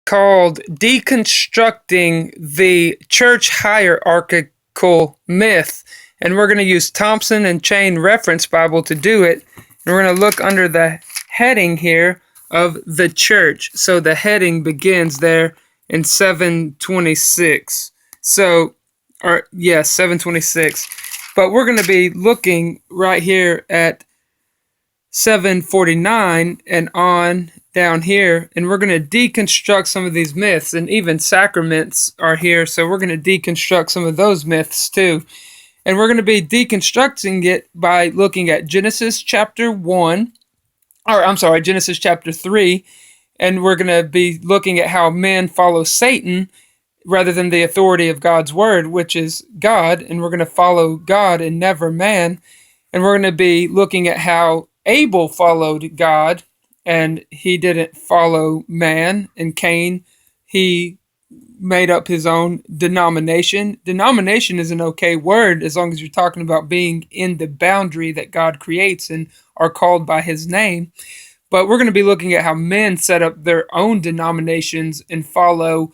called Deconstructing the Church Hierarchical Myth. And we're going to use Thompson and Chain Reference Bible to do it. And we're going to look under the heading here of the church. So the heading begins there in 726. 726. But we're going to be looking right here at 749 and on down here, and we're going to deconstruct some of these myths, and even sacraments are here, so we're going to deconstruct some of those myths too. And we're going to be deconstructing it by looking at Genesis chapter 3, and we're going to be looking at how men follow Satan rather than the authority of God's word, which is God, and we're going to follow God and never man. And we're going to be looking at how Abel followed God, and he didn't follow man. And Cain, he made up his own denomination. Denomination is an okay word as long as you're talking about being in the boundary that God creates and are called by his name. But we're going to be looking at how men set up their own denominations and follow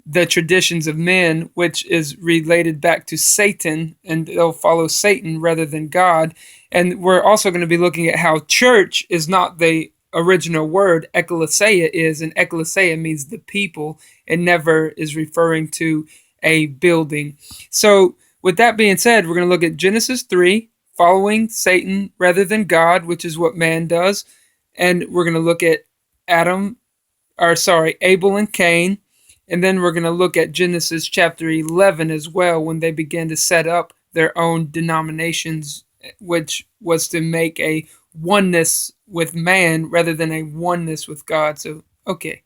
the traditions of men, which is related back to Satan, and they'll follow Satan rather than God. And we're also going to be looking at how church is not the original word, ecclesia is, and ecclesia means the people and never is referring to a building. So with that being said, we're going to look at Genesis 3, following Satan rather than God, which is what man does. And we're going to look at Abel and Cain. And then we're going to look at Genesis chapter 11 as well, when they began to set up their own denominations, which was to make a oneness with man rather than a oneness with God. So, okay.